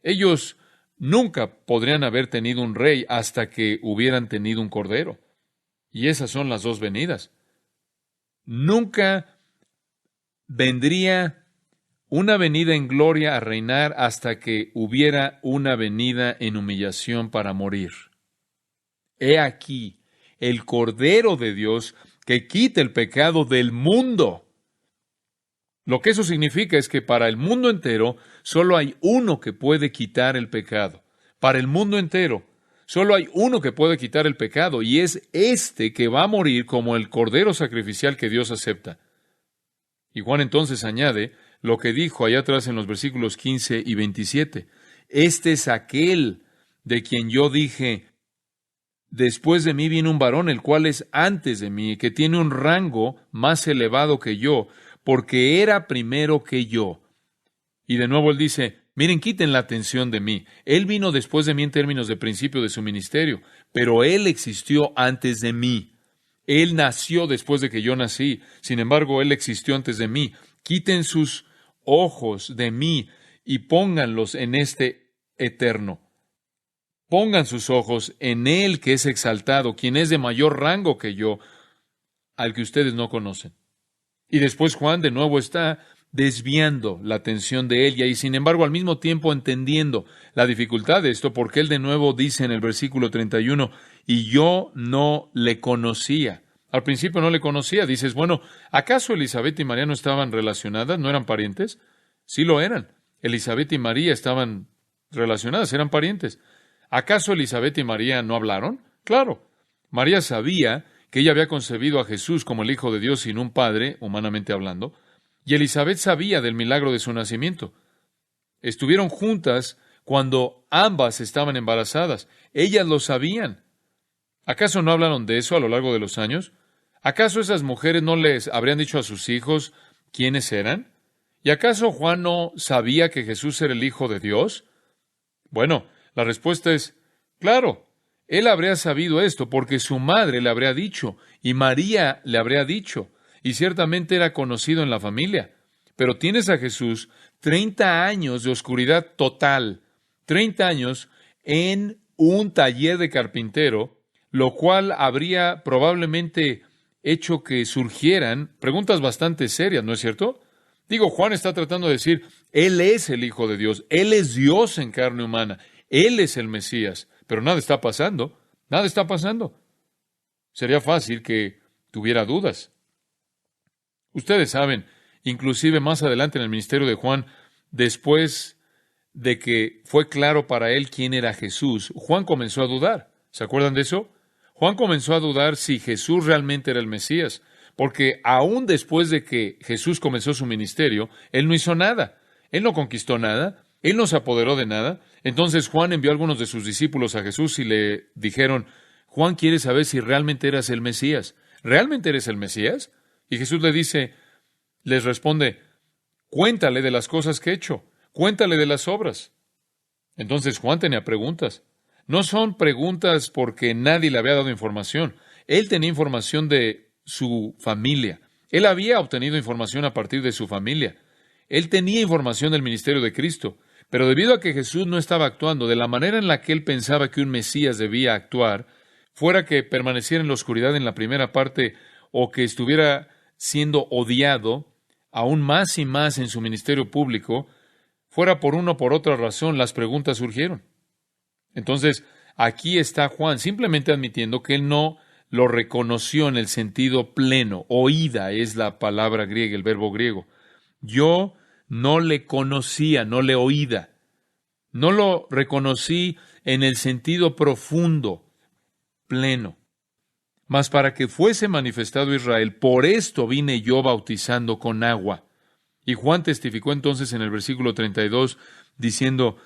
ellos nunca podrían haber tenido un rey hasta que hubieran tenido un cordero. Y esas son las dos venidas. Nunca vendría una venida en gloria a reinar hasta que hubiera una venida en humillación para morir. He aquí el Cordero de Dios que quita el pecado del mundo. Lo que eso significa es que para el mundo entero solo hay uno que puede quitar el pecado. Para el mundo entero solo hay uno que puede quitar el pecado, y es este que va a morir como el Cordero sacrificial que Dios acepta. Y Juan entonces añade lo que dijo allá atrás en los versículos 15 y 27. Este es aquel de quien yo dije, después de mí viene un varón, el cual es antes de mí, que tiene un rango más elevado que yo, porque era primero que yo. Y de nuevo él dice, miren, quiten la atención de mí. Él vino después de mí en términos de principio de su ministerio, pero él existió antes de mí. Él nació después de que yo nací. Sin embargo, él existió antes de mí. Quiten sus ojos de mí y pónganlos en este eterno. Pongan sus ojos en Él que es exaltado, quien es de mayor rango que yo, al que ustedes no conocen. Y después Juan de nuevo está desviando la atención de ella y sin embargo al mismo tiempo entendiendo la dificultad de esto, porque él de nuevo dice en el versículo 31, y yo no le conocía. Al principio no le conocía. Dices, bueno, ¿acaso Elizabeth y María no estaban relacionadas? ¿No eran parientes? Sí lo eran. Elizabeth y María estaban relacionadas, eran parientes. ¿Acaso Elizabeth y María no hablaron? Claro. María sabía que ella había concebido a Jesús como el Hijo de Dios sin un padre, humanamente hablando, y Elizabeth sabía del milagro de su nacimiento. Estuvieron juntas cuando ambas estaban embarazadas. Ellas lo sabían. ¿Acaso no hablaron de eso a lo largo de los años? ¿Acaso esas mujeres no les habrían dicho a sus hijos quiénes eran? ¿Y acaso Juan no sabía que Jesús era el Hijo de Dios? Bueno, la respuesta es, claro, él habría sabido esto porque su madre le habría dicho y María le habría dicho, y ciertamente era conocido en la familia. Pero tienes a Jesús 30 años de oscuridad total, 30 años en un taller de carpintero, lo cual habría probablemente hecho que surgieran preguntas bastante serias, ¿no es cierto? Digo, Juan está tratando de decir, Él es el Hijo de Dios, Él es Dios en carne humana, Él es el Mesías, pero nada está pasando, nada está pasando. Sería fácil que tuviera dudas. Ustedes saben, inclusive más adelante en el ministerio de Juan, después de que fue claro para él quién era Jesús, Juan comenzó a dudar. ¿Se acuerdan de eso? Juan comenzó a dudar si Jesús realmente era el Mesías, porque aún después de que Jesús comenzó su ministerio, él no hizo nada. Él no conquistó nada, él no se apoderó de nada. Entonces Juan envió a algunos de sus discípulos a Jesús y le dijeron, Juan quiere saber si realmente eras el Mesías. ¿Realmente eres el Mesías? Y Jesús les responde, cuéntale de las cosas que he hecho, cuéntale de las obras. Entonces Juan tenía preguntas. No son preguntas porque nadie le había dado información. Él tenía información de su familia. Él había obtenido información a partir de su familia. Él tenía información del ministerio de Cristo. Pero debido a que Jesús no estaba actuando de la manera en la que él pensaba que un Mesías debía actuar, fuera que permaneciera en la oscuridad en la primera parte o que estuviera siendo odiado aún más y más en su ministerio público, fuera por una o por otra razón, las preguntas surgieron. Entonces, aquí está Juan simplemente admitiendo que él no lo reconoció en el sentido pleno. Oída es la palabra griega, el verbo griego. Yo no le conocía, no le oída. No lo reconocí en el sentido profundo, pleno. Mas para que fuese manifestado Israel, por esto vine yo bautizando con agua. Y Juan testificó entonces en el versículo 32, diciendo,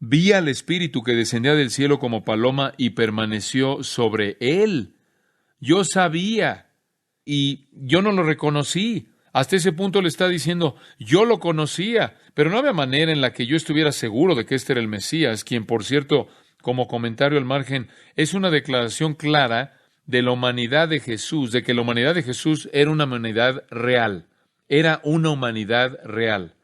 vi al Espíritu que descendía del cielo como paloma y permaneció sobre él. Yo sabía y yo no lo reconocí. Hasta ese punto le está diciendo, yo lo conocía, pero no había manera en la que yo estuviera seguro de que este era el Mesías, quien, por cierto, como comentario al margen, es una declaración clara de la humanidad de Jesús, de que la humanidad de Jesús era una humanidad real. Era una humanidad real.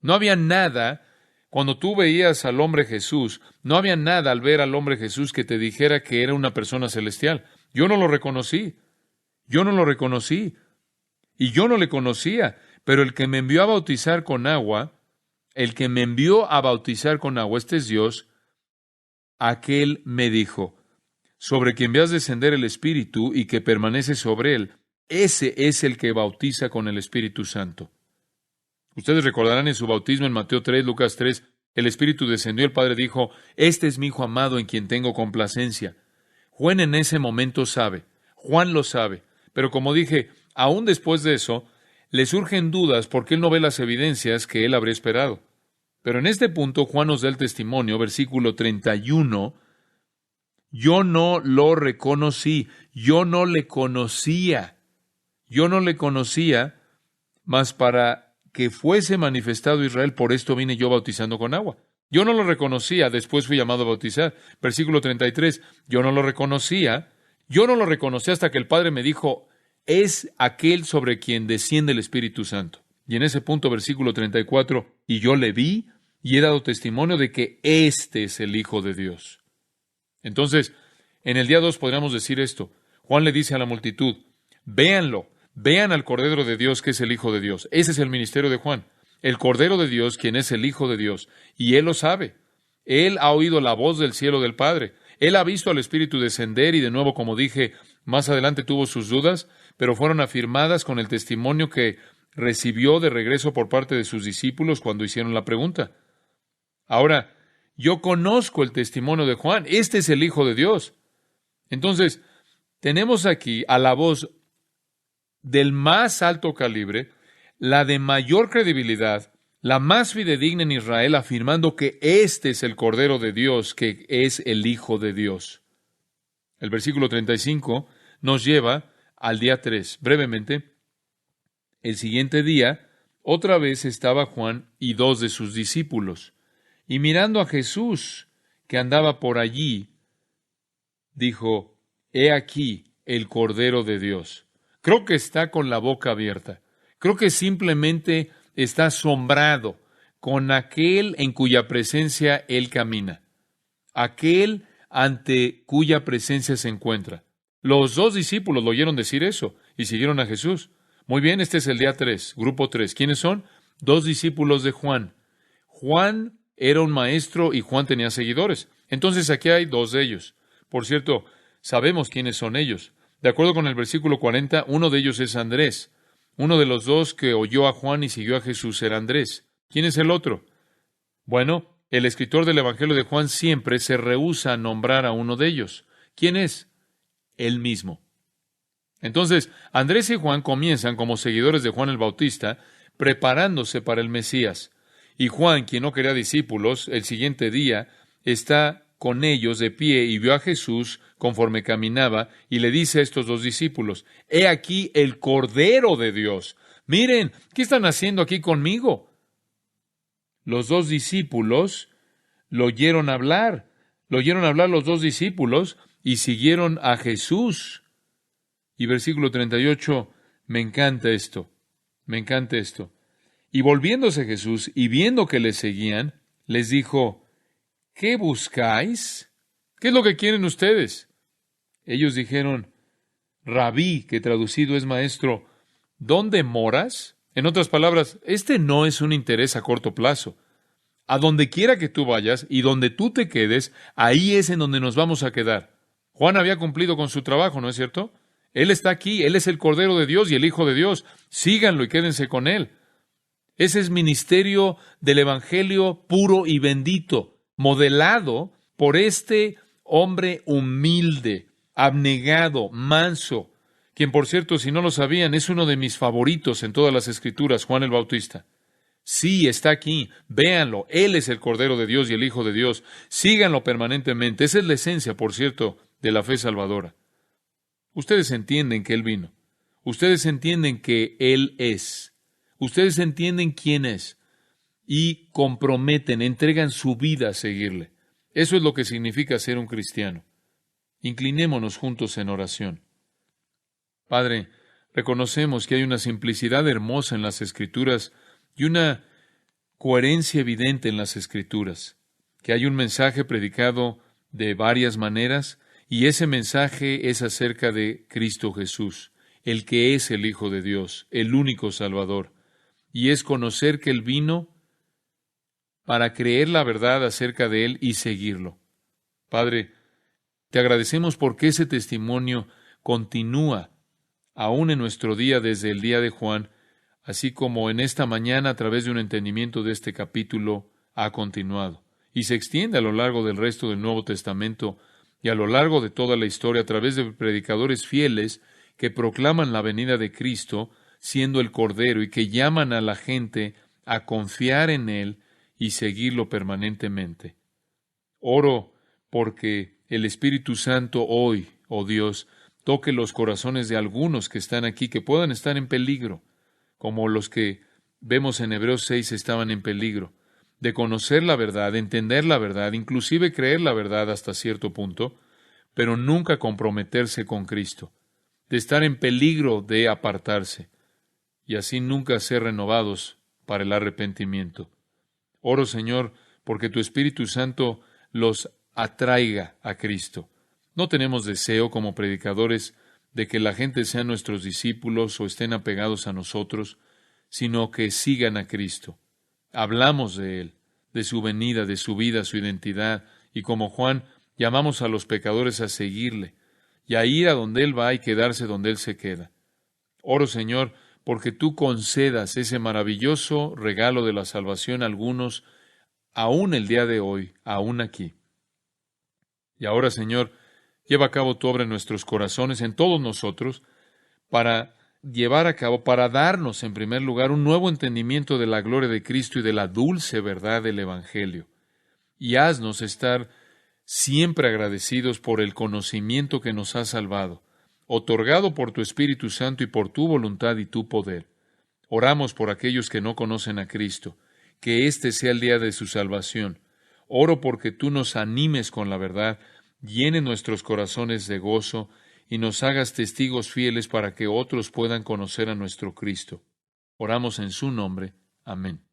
No había nada, cuando tú veías al hombre Jesús, no había nada al ver al hombre Jesús que te dijera que era una persona celestial. Yo no lo reconocí. Yo no lo reconocí. Y yo no le conocía. Pero el que me envió a bautizar con agua, este es Dios, aquel me dijo, sobre quien veas descender el Espíritu y que permanece sobre él, ese es el que bautiza con el Espíritu Santo. Ustedes recordarán en su bautismo en Mateo 3, Lucas 3, el Espíritu descendió, el Padre dijo, este es mi Hijo amado en quien tengo complacencia. Juan en ese momento sabe, Juan lo sabe, pero como dije, aún después de eso, le surgen dudas porque él no ve las evidencias que él habría esperado. Pero en este punto Juan nos da el testimonio, versículo 31, yo no lo reconocí, yo no le conocía, mas para que fuese manifestado Israel, por esto vine yo bautizando con agua. Yo no lo reconocía, después fui llamado a bautizar. Versículo 33, yo no lo reconocía hasta que el Padre me dijo, es aquel sobre quien desciende el Espíritu Santo. Y en ese punto, versículo 34, y yo le vi y he dado testimonio de que este es el Hijo de Dios. Entonces, en el día 2 podríamos decir esto. Juan le dice a la multitud, véanlo, vean al Cordero de Dios que es el Hijo de Dios. Ese es el ministerio de Juan. El Cordero de Dios, quien es el Hijo de Dios. Y él lo sabe. Él ha oído la voz del cielo del Padre. Él ha visto al Espíritu descender y de nuevo, como dije, más adelante tuvo sus dudas, pero fueron afirmadas con el testimonio que recibió de regreso por parte de sus discípulos cuando hicieron la pregunta. Ahora, yo conozco el testimonio de Juan. Este es el Hijo de Dios. Entonces, tenemos aquí a la voz del más alto calibre, la de mayor credibilidad, la más fidedigna en Israel, afirmando que este es el Cordero de Dios, que es el Hijo de Dios. El versículo 35 nos lleva al día 3. Brevemente, el siguiente día, otra vez estaba Juan y 2 de sus discípulos, y mirando a Jesús, que andaba por allí, dijo: He aquí el Cordero de Dios. Creo que está con la boca abierta. Creo que simplemente está asombrado con aquel en cuya presencia él camina, aquel ante cuya presencia se encuentra. Los 2 discípulos lo oyeron decir eso y siguieron a Jesús. Muy bien, este es el día 3, grupo 3. ¿Quiénes son? 2 discípulos de Juan. Juan era un maestro y Juan tenía seguidores. Entonces aquí hay 2 de ellos. Por cierto, sabemos quiénes son ellos. De acuerdo con el versículo 40, uno de ellos es Andrés. Uno de los 2 que oyó a Juan y siguió a Jesús era Andrés. ¿Quién es el otro? Bueno, el escritor del Evangelio de Juan siempre se rehúsa a nombrar a uno de ellos. ¿Quién es? Él mismo. Entonces, Andrés y Juan comienzan como seguidores de Juan el Bautista, preparándose para el Mesías. Y Juan, quien no quería discípulos, el siguiente día está con ellos de pie y vio a Jesús conforme caminaba y le dice a estos 2 discípulos: He aquí el Cordero de Dios. Miren, ¿qué están haciendo aquí conmigo? Los 2 discípulos lo oyeron hablar los 2 discípulos y siguieron a Jesús. Y versículo 38, me encanta esto. Y volviéndose Jesús y viendo que le seguían, les dijo: ¿Qué buscáis? ¿Qué es lo que quieren ustedes? Ellos dijeron: Rabí, que traducido es maestro, ¿dónde moras? En otras palabras, este no es un interés a corto plazo. A donde quiera que tú vayas y donde tú te quedes, ahí es en donde nos vamos a quedar. Juan había cumplido con su trabajo, ¿no es cierto? Él está aquí, Él es el Cordero de Dios y el Hijo de Dios. Síganlo y quédense con Él. Ese es ministerio del Evangelio puro y bendito, modelado por este hombre humilde, abnegado, manso, quien, por cierto, si no lo sabían, es uno de mis favoritos en todas las Escrituras, Juan el Bautista. Sí, está aquí, véanlo, Él es el Cordero de Dios y el Hijo de Dios. Síganlo permanentemente. Esa es la esencia, por cierto, de la fe salvadora. Ustedes entienden que Él vino. Ustedes entienden que Él es. Ustedes entienden quién es. Y comprometen, entregan su vida a seguirle. Eso es lo que significa ser un cristiano. Inclinémonos juntos en oración. Padre, reconocemos que hay una simplicidad hermosa en las Escrituras y una coherencia evidente en las Escrituras, que hay un mensaje predicado de varias maneras, y ese mensaje es acerca de Cristo Jesús, el que es el Hijo de Dios, el único Salvador, y es conocer que Él vino para creer la verdad acerca de Él y seguirlo. Padre, te agradecemos porque ese testimonio continúa aún en nuestro día desde el día de Juan, así como en esta mañana a través de un entendimiento de este capítulo ha continuado y se extiende a lo largo del resto del Nuevo Testamento y a lo largo de toda la historia a través de predicadores fieles que proclaman la venida de Cristo siendo el Cordero y que llaman a la gente a confiar en Él y seguirlo permanentemente. Oro porque el Espíritu Santo hoy, oh Dios, toque los corazones de algunos que están aquí, que puedan estar en peligro, como los que vemos en Hebreos 6 estaban en peligro, de conocer la verdad, de entender la verdad, inclusive creer la verdad hasta cierto punto, pero nunca comprometerse con Cristo, de estar en peligro de apartarse, y así nunca ser renovados para el arrepentimiento. Oro, Señor, porque tu Espíritu Santo los atraiga a Cristo. No tenemos deseo como predicadores de que la gente sea nuestros discípulos o estén apegados a nosotros, sino que sigan a Cristo. Hablamos de Él, de su venida, de su vida, su identidad, y como Juan, llamamos a los pecadores a seguirle, y a ir a donde Él va y quedarse donde Él se queda. Oro, Señor, porque tú concedas ese maravilloso regalo de la salvación a algunos, aún el día de hoy, aún aquí. Y ahora, Señor, lleva a cabo tu obra en nuestros corazones, en todos nosotros, para llevar a cabo, para darnos, en primer lugar, un nuevo entendimiento de la gloria de Cristo y de la dulce verdad del Evangelio. Y haznos estar siempre agradecidos por el conocimiento que nos ha salvado, otorgado por tu Espíritu Santo y por tu voluntad y tu poder. Oramos por aquellos que no conocen a Cristo, que este sea el día de su salvación. Oro porque tú nos animes con la verdad, llene nuestros corazones de gozo y nos hagas testigos fieles para que otros puedan conocer a nuestro Cristo. Oramos en su nombre. Amén.